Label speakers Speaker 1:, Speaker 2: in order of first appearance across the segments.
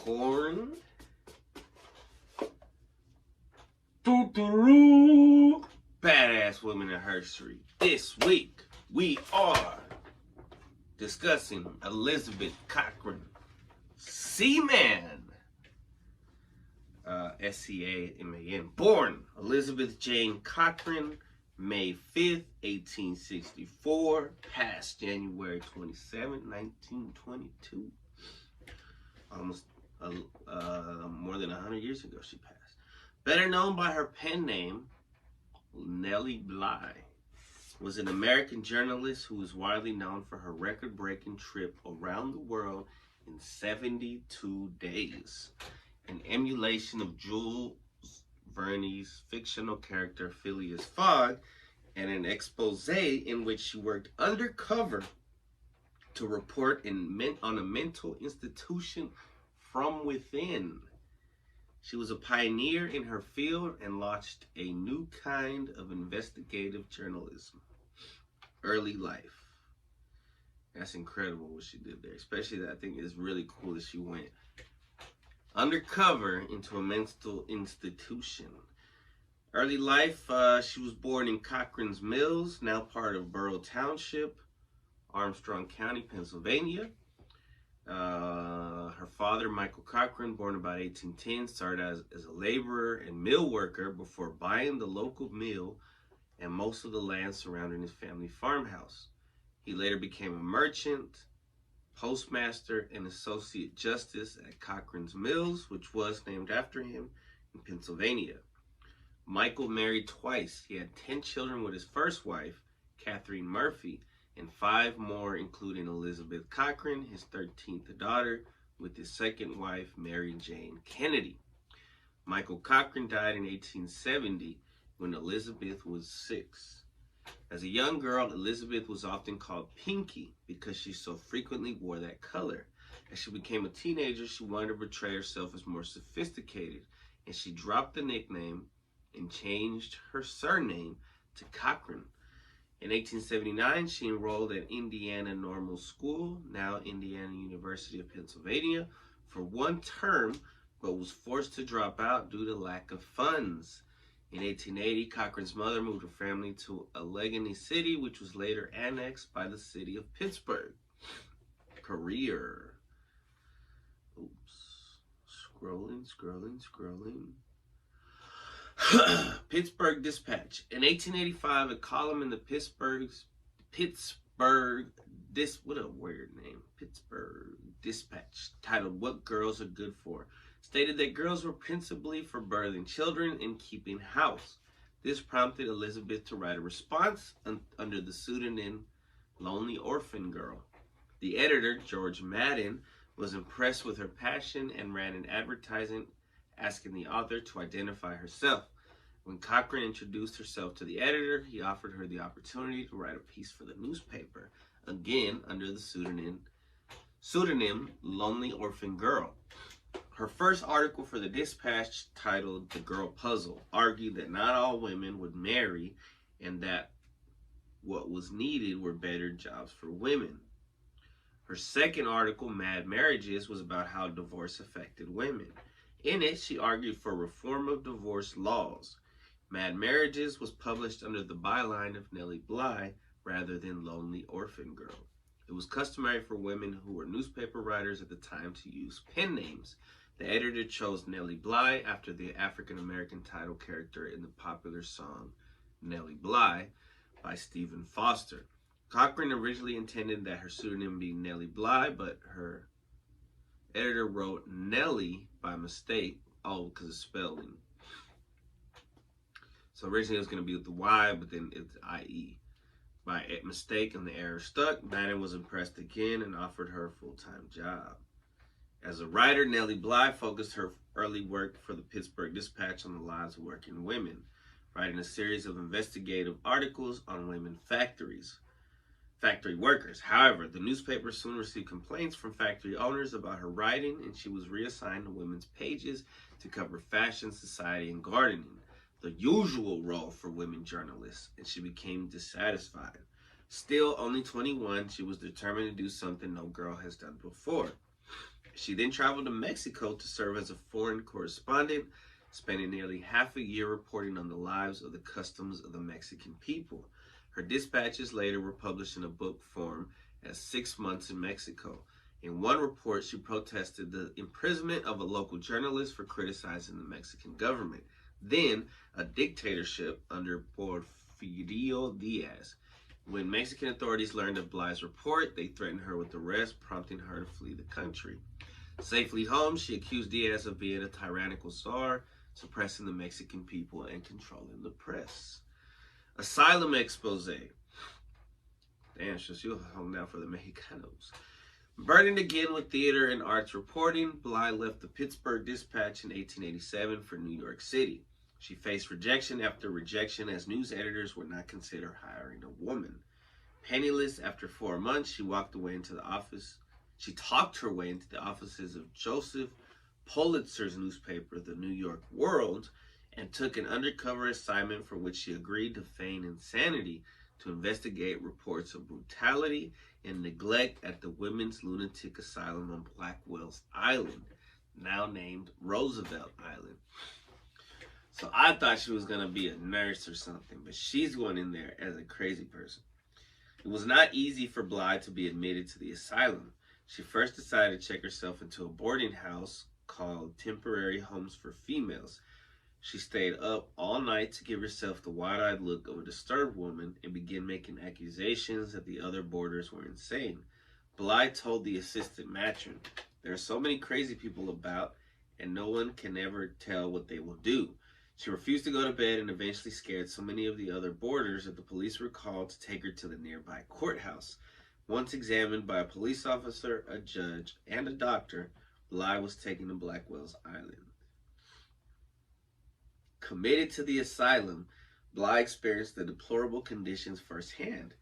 Speaker 1: popcorn. Doo-doo-doo. Badass women in Herstory. This week, we are discussing Elizabeth Cochran, Seaman. S-C-A-M-A-N. Born Elizabeth Jane Cochran, May 5th, 1864. Passed January 27th, 1922. Almost more than 100 years ago she passed. Better known by her pen name, Nellie Bly, was an American journalist who is widely known for her record-breaking trip around the world in 72 days, an emulation of Jules Verne's fictional character Phileas Fogg, and an expose in which she worked undercover to report on a mental institution from within. She was a pioneer in her field and launched a new kind of investigative journalism. Early life. That's incredible what she did there. Especially that I think is really cool that she went undercover into a mental institution. Early life, she was born in Cochran's Mills, now part of Borough Township, Armstrong County, Pennsylvania. Her father, Michael Cochran, born about 1810, started as a laborer and mill worker before buying the local mill and most of the land surrounding his family farmhouse. He later became a merchant, postmaster, and associate justice at Cochran's Mills, which was named after him, in Pennsylvania. Michael married twice. He had 10 children with his first wife, Catherine Murphy, and 5 more, including Elizabeth Cochran, his 13th daughter, with his second wife, Mary Jane Kennedy. Michael Cochran died in 1870 when Elizabeth was 6. As a young girl, Elizabeth was often called Pinky because she so frequently wore that color. As she became a teenager, she wanted to portray herself as more sophisticated, and she dropped the nickname and changed her surname to Cochran. In 1879, she enrolled at Indiana Normal School, now Indiana University of Pennsylvania, for 1 term, but was forced to drop out due to lack of funds. In 1880, Cochran's mother moved her family to Allegheny City, which was later annexed by the city of Pittsburgh. Career. Scrolling. Pittsburgh Dispatch. In 1885, a column in the Pittsburgh Dispatch, titled "What Girls Are Good For," stated that girls were principally for birthing children and keeping house. This prompted Elizabeth to write a response under the pseudonym Lonely Orphan Girl. The editor, George Madden, was impressed with her passion and ran an advertisement asking the author to identify herself. When Cochran introduced herself to the editor, he offered her the opportunity to write a piece for the newspaper, again under the pseudonym Lonely Orphan Girl. Her first article for the Dispatch, titled "The Girl Puzzle," argued that not all women would marry and that what was needed were better jobs for women. Her second article, "Mad Marriages," was about how divorce affected women. In it, she argued for reform of divorce laws. "Mad Marriages" was published under the byline of Nellie Bly rather than Lonely Orphan Girl. It was customary for women who were newspaper writers at the time to use pen names. The editor chose Nellie Bly after the African-American title character in the popular song Nellie Bly by Stephen Foster. Cochran originally intended that her pseudonym be Nellie Bly, but her editor wrote Nellie by mistake, because of spelling. So originally it was going to be with the Y, but then it's I-E. By mistake, and the error stuck. Madden was impressed again and offered her a full-time job. As a writer, Nellie Bly focused her early work for the Pittsburgh Dispatch on the lives of working women, writing a series of investigative articles on women factory workers. However, the newspaper soon received complaints from factory owners about her writing, and she was reassigned to women's pages to cover fashion, society, and gardening, the usual role for women journalists, and she became dissatisfied. Still only 21, she was determined to do something no girl has done before. She then traveled to Mexico to serve as a foreign correspondent, spending nearly half a year reporting on the lives of the customs of the Mexican people. Her dispatches later were published in a book form as 6 Months in Mexico. In one report, she protested the imprisonment of a local journalist for criticizing the Mexican government, then a dictatorship under Porfirio Diaz. When Mexican authorities learned of Bly's report, they threatened her with arrest, prompting her to flee the country. Safely home, she accused Diaz of being a tyrannical czar, suppressing the Mexican people and controlling the press. Asylum expose. Damn, so she was hung down for the Mexicanos. Burdened again with theater and arts reporting, Bly left the Pittsburgh Dispatch in 1887 for New York City. She faced rejection after rejection as news editors would not consider hiring a woman. Penniless, after 4 months, she walked away into the office. She talked her way into the offices of Joseph Pulitzer's newspaper, The New York World, and took an undercover assignment for which she agreed to feign insanity to investigate reports of brutality and neglect at the Women's Lunatic Asylum on Blackwell's Island, now named Roosevelt Island. So I thought she was going to be a nurse or something, but she's going in there as a crazy person. It was not easy for Bly to be admitted to the asylum. She first decided to check herself into a boarding house called Temporary Homes for Females. She stayed up all night to give herself the wide-eyed look of a disturbed woman and began making accusations that the other boarders were insane. Bly told the assistant matron, "There are so many crazy people about, and no one can ever tell what they will do." She refused to go to bed and eventually scared so many of the other boarders that the police were called to take her to the nearby courthouse. Once examined by a police officer, a judge, and a doctor, Bly was taken to Blackwell's Island. Committed to the asylum, Bly experienced the deplorable conditions firsthand.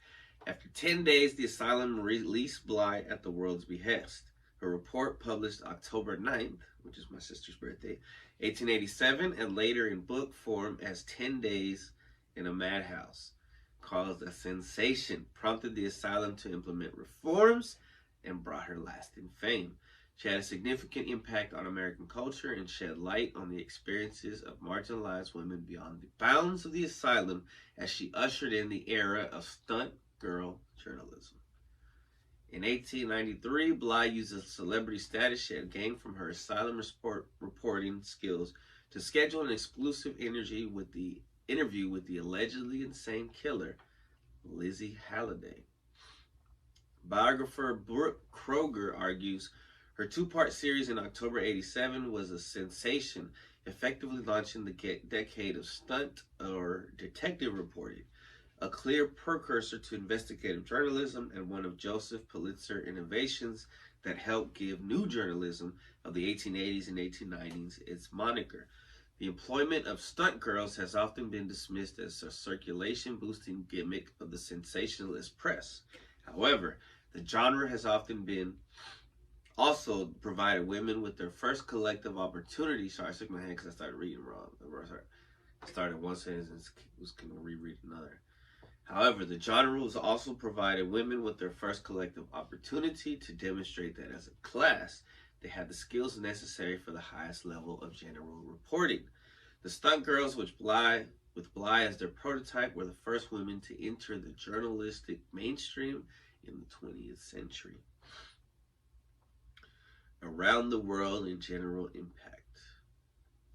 Speaker 1: After 10 days, the asylum released Bly at the world's behest. Her report, published October 9th, which is my sister's birthday, 1887, and later in book form as 10 Days in a Madhouse, caused a sensation, prompted the asylum to implement reforms, and brought her lasting fame. She had a significant impact on American culture and shed light on the experiences of marginalized women beyond the bounds of the asylum as she ushered in the era of stunt girl journalism. In 1893, Bly used the celebrity status she had gained from her asylum reporting skills to schedule an exclusive interview with the allegedly insane killer, Lizzie Halliday. Biographer Brooke Kroger argues her two-part series in October 87 was a sensation, effectively launching the decade of stunt or detective reporting, a clear precursor to investigative journalism and one of Joseph Pulitzer innovations that helped give new journalism of the 1880s and 1890s its moniker. The employment of stunt girls has often been dismissed as a circulation-boosting gimmick of the sensationalist press. However, the genre has often been also provided women with their first collective opportunity. Sorry, I shook my hand because I started reading wrong. I started one sentence and was going to reread another. However, the genre has also provided women with their first collective opportunity to demonstrate that as a class, they had the skills necessary for the highest level of general reporting. The stunt girls, with Bly as their prototype, were the first women to enter the journalistic mainstream in the 20th century. Around the world in general impact.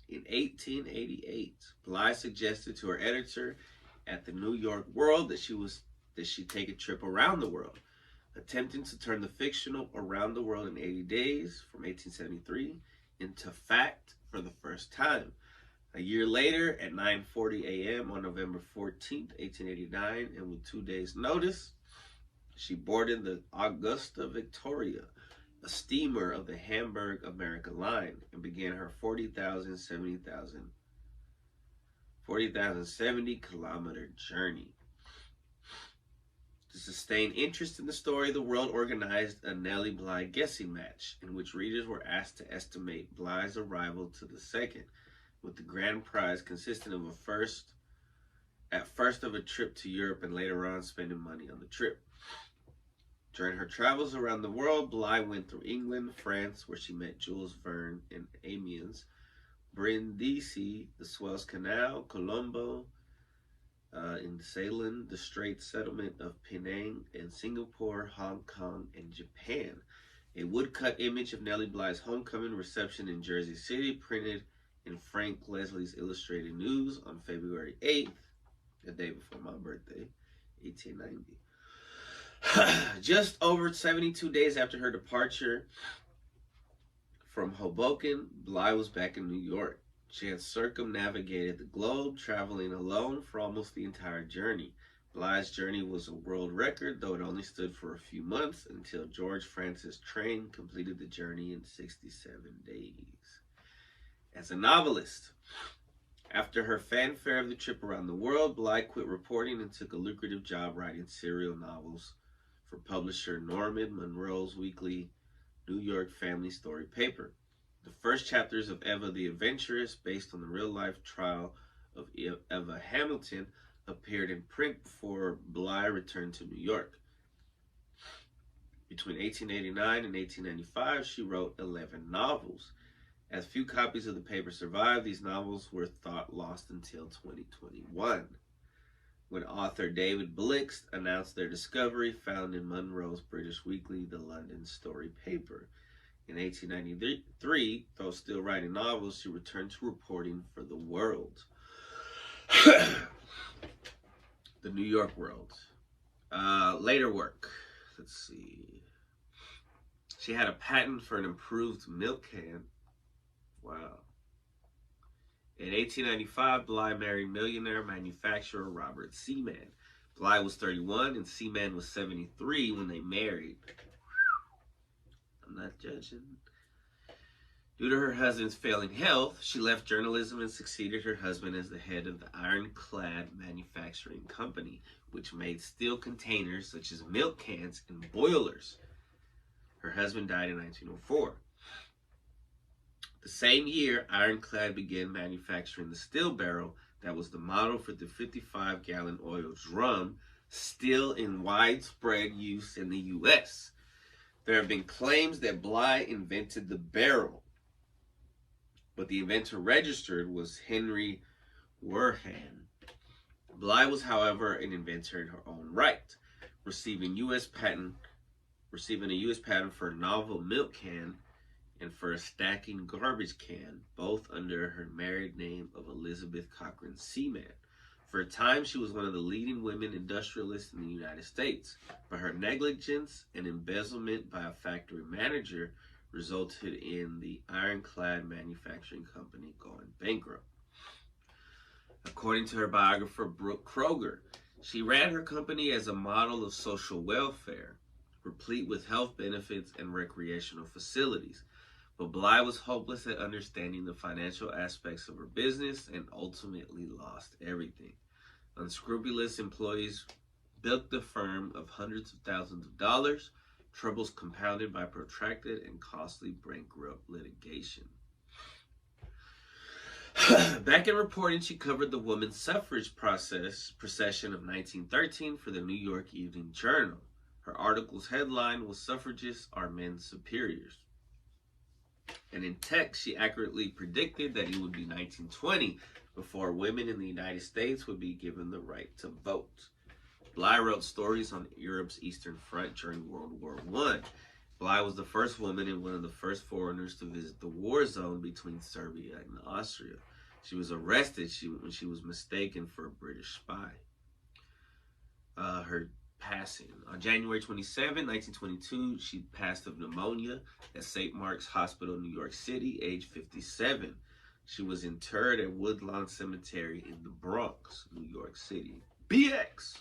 Speaker 1: In 1888, Bly suggested to her editor at the New York World that she take a trip around the world, attempting to turn the fictional Around the World in 80 Days from 1873 into fact for the first time. A year later, at 9:40 a.m. on November 14th, 1889, and with 2 days' notice, she boarded the Augusta Victoria, a steamer of the Hamburg America line, and began her 40,070-kilometer journey. To sustain interest in the story, the World organized a Nellie Bly guessing match, in which readers were asked to estimate Bly's arrival to the second, with the grand prize consisting of at first of a trip to Europe and later on spending money on the trip. During her travels around the world, Bly went through England, France, where she met Jules Verne and Amiens, Brindisi, the Suez Canal, Colombo, in Ceylon, the Strait Settlement of Penang, and Singapore, Hong Kong, and Japan. A woodcut image of Nellie Bly's homecoming reception in Jersey City, printed in Frank Leslie's Illustrated News on February 8th, the day before my birthday, 1890. Just over 72 days after her departure from Hoboken, Bly was back in New York. She had circumnavigated the globe, traveling alone for almost the entire journey. Bly's journey was a world record, though it only stood for a few months until George Francis Train completed the journey in 67 days. As a novelist, after her fanfare of the trip around the world, Bly quit reporting and took a lucrative job writing serial novels for publisher Norman Monroe's weekly New York family story paper. The first chapters of Eva the Adventuress, based on the real-life trial of Eva Hamilton, appeared in print before Bly returned to New York. Between 1889 and 1895, she wrote 11 novels. As few copies of the paper survived, these novels were thought lost until 2021, when author David Blixt announced their discovery, found in Monroe's British weekly, The London Story paper. In 1893, though still writing novels, she returned to reporting for The World. The New York World. Later work. Let's see. She had a patent for an improved milk can. Wow. In 1895, Bly married millionaire manufacturer Robert Seaman. Bly was 31 and Seaman was 73 when they married. I'm not judging. Due to her husband's failing health, she left journalism and succeeded her husband as the head of the Ironclad Manufacturing Company, which made steel containers such as milk cans and boilers. Her husband died in 1904. The same year, Ironclad began manufacturing the steel barrel that was the model for the 55-gallon oil drum, still in widespread use in the U.S. There have been claims that Bly invented the barrel, but the inventor registered was Henry Werhan. Bly was, however, an inventor in her own right, receiving a U.S. patent for a novel milk can and for a stacking garbage can, both under her married name of Elizabeth Cochran Seaman. For a time, she was one of the leading women industrialists in the United States, but her negligence and embezzlement by a factory manager resulted in the Ironclad Manufacturing Company going bankrupt. According to her biographer, Brooke Kroger, she ran her company as a model of social welfare, replete with health benefits and recreational facilities. But Bly was hopeless at understanding the financial aspects of her business and ultimately lost everything. Unscrupulous employees bilked the firm of hundreds of thousands of dollars, troubles compounded by protracted and costly bankrupt litigation. Back in reporting, she covered the women's suffrage procession of 1913 for the New York Evening Journal. Her article's headline was "Suffragists Are Men's Superiors." And in text, she accurately predicted that it would be 1920 before women in the United States would be given the right to vote. Bly wrote stories on Europe's Eastern Front during World War I. Bly was the first woman and one of the first foreigners to visit the war zone between Serbia and Austria. She was arrested when she was mistaken for a British spy. Her passing. On January 27, 1922, she passed of pneumonia at St. Mark's Hospital, New York City, age 57. She was interred at Woodlawn Cemetery in the Bronx, New York City. BX!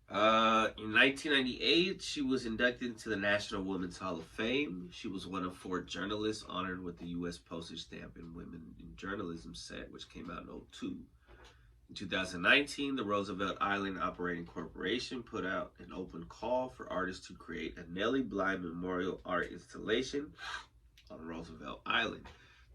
Speaker 1: In 1998, she was inducted into the National Women's Hall of Fame. She was one of 4 journalists honored with the U.S. postage stamp and Women in Journalism set, which came out in 2002. In 2019, the Roosevelt Island Operating Corporation put out an open call for artists to create a Nellie Bly Memorial Art installation on Roosevelt Island.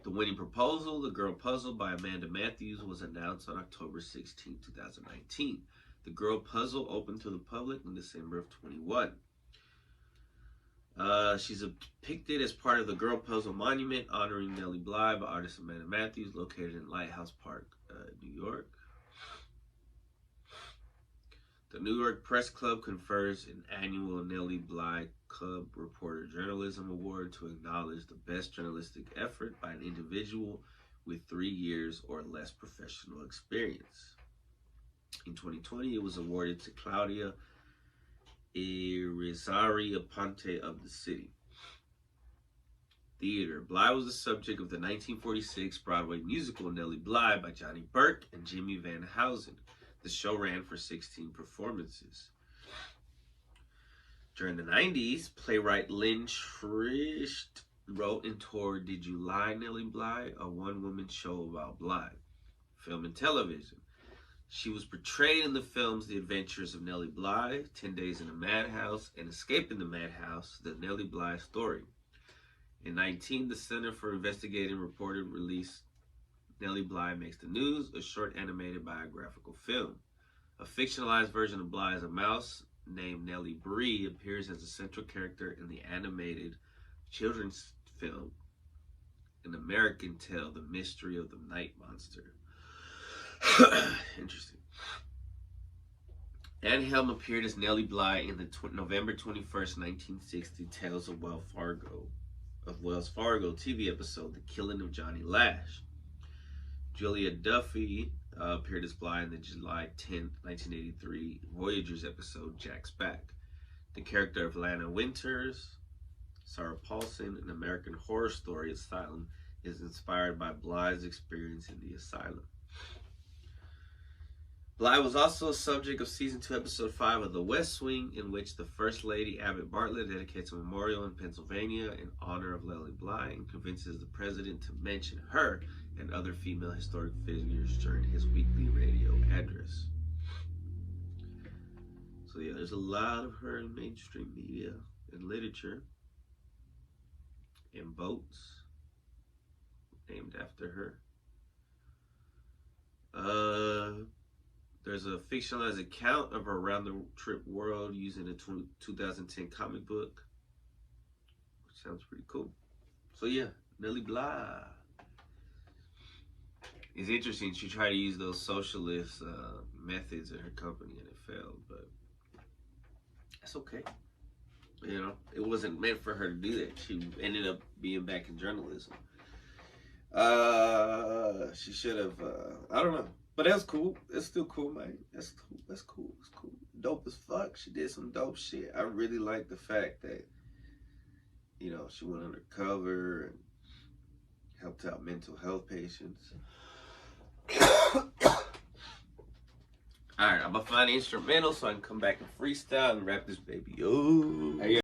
Speaker 1: The winning proposal, The Girl Puzzle by Amanda Matthews, was announced on October 16, 2019. The Girl Puzzle opened to the public in December of 21. She's depicted as part of the Girl Puzzle Monument honoring Nellie Bly by artist Amanda Matthews, located in Lighthouse Park, New York. The New York Press Club confers an annual Nellie Bly Club Reporter Journalism Award to acknowledge the best journalistic effort by an individual with 3 years or less professional experience. In 2020, it was awarded to Claudia Irizarry Aponte of the city. Theater. Bly was the subject of the 1946 Broadway musical Nellie Bly by Johnny Burke and Jimmy Van Housen. The show ran for 16 performances. During the 90s, playwright Lynn Triest wrote and toured Did You Lie, Nellie Bly, a one-woman show about Bly, film and television. She was portrayed in the films The Adventures of Nellie Bly, 10 Days in a Madhouse, and Escaping the Madhouse, The Nellie Bly Story. In 19, the Center for Investigating Reported released Nellie Bly Makes the News, a short animated biographical film. A fictionalized version of Bly as a mouse named Nellie Bree appears as a central character in the animated children's film An American Tale, The Mystery of the Night Monster. Interesting. Anne Helm appeared as Nellie Bly in the November 21st, 1960 Tales of Wells Fargo TV episode The Killing of Johnny Lash. Julia Duffy appeared as Bly in the July 10, 1983 Voyagers episode Jack's Back. The character of Lana Winters, Sarah Paulson, in American Horror Story Asylum, is inspired by Bly's experience in the asylum. Bly was also a subject of Season 2, Episode 5 of The West Wing, in which the First Lady Abbott Bartlett dedicates a memorial in Pennsylvania in honor of Nellie Bly and convinces the president to mention her and other female historic figures during his weekly radio address. So yeah, there's a lot of her in mainstream media and literature, and boats named after her. There's a fictionalized account of her round-the-trip world using a 2010 comic book, which sounds pretty cool. So yeah, Nellie Bly. It's interesting. She tried to use those socialist methods in her company, and it failed. But that's okay. You know, it wasn't meant for her to do that. She ended up being back in journalism. She should have. I don't know. But that's cool. It's still cool, man. That's cool. That's cool. It's cool. Dope as fuck. She did some dope shit. I really like the fact that, you know, she went undercover and helped out mental health patients. Alright, I'm gonna find the instrumental so I can come back and freestyle and rap this baby. Oh.